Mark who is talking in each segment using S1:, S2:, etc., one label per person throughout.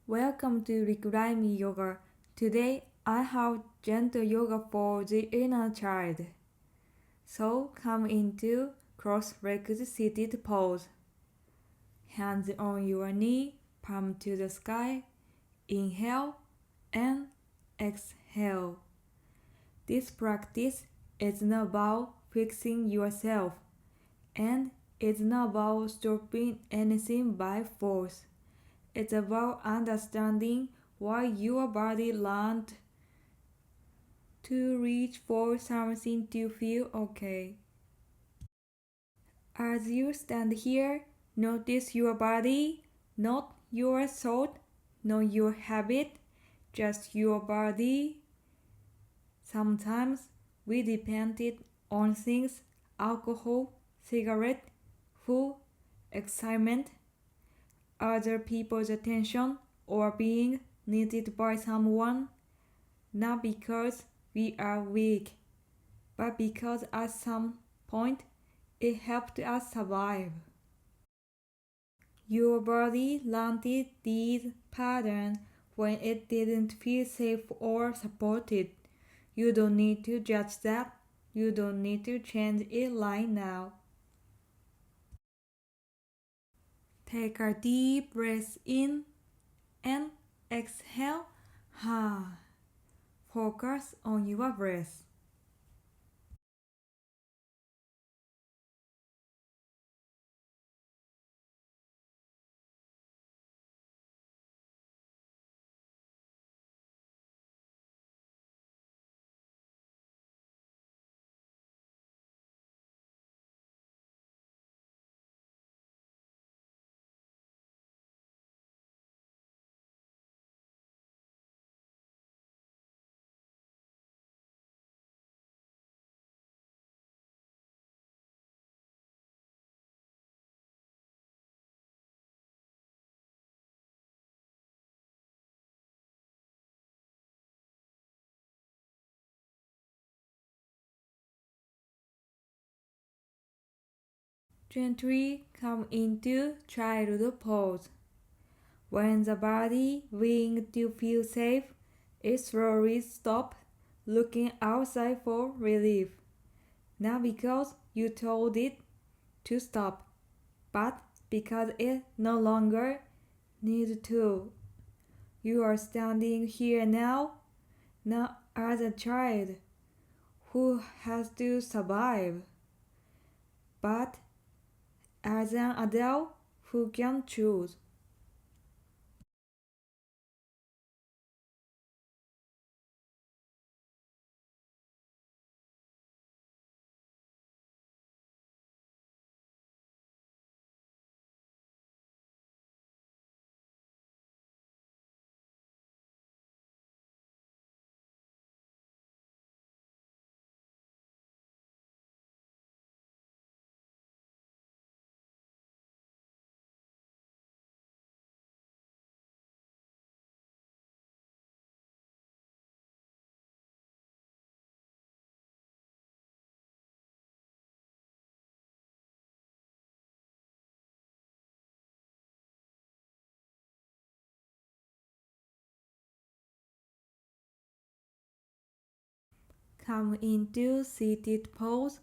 S1: Welcome to reclaim yoga. Today I have gentle yoga for the inner child. So come into cross-legged seated pose. Hands on your knee, palm to the sky. Inhale and exhale. This practice is not about fixing yourself, and it's not about stopping anything by force. It's about understanding why your body learned to reach for something to feel okay. As you stand here, notice your body, not your thought, not your habit, just your body. Sometimes we depended on things, alcohol, cigarette, food, excitement, other people's attention, or being needed by someone, not because we are weak, but because at some point it helped us survive. Your body learned these patterns when it didn't feel safe or supported. You don't need to judge that. You don't need to change it right now. Take a deep breath in and exhale. Focus on your breath. Gently come into child pose. When the body begins to feel safe, it slowly stops looking outside for relief. Not because you told it to stop, but because it no longer needs to. You are standing here now, not as a child who has to survive, but as an adult who can choose. Come into seated pose.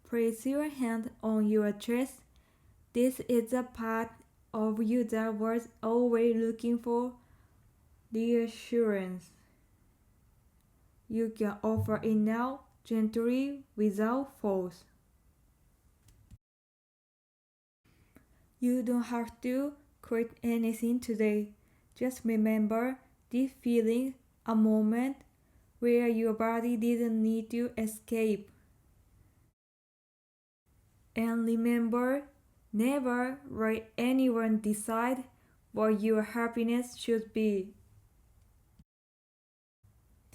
S1: Place your hand on your chest. This is the part of you that was always looking for reassurance. You can offer it now, gently, without force. You don't have to quit anything today. Just remember this feeling, a moment where your body didn't need to escape. And remember, never let anyone decide what your happiness should be.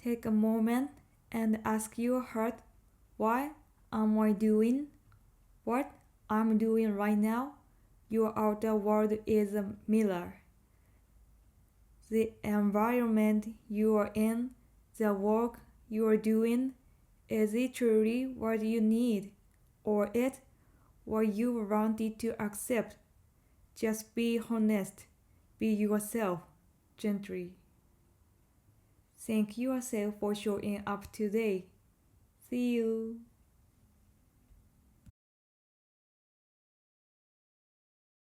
S1: Take a moment and ask your heart, what am I doing? What I'm doing right now? Your outer world is a mirror. The environment you are in, the work you are doing, is it truly what you need, or it what you wanted to accept? Just be honest, be yourself. gently. Thank yourself for showing up today. See you.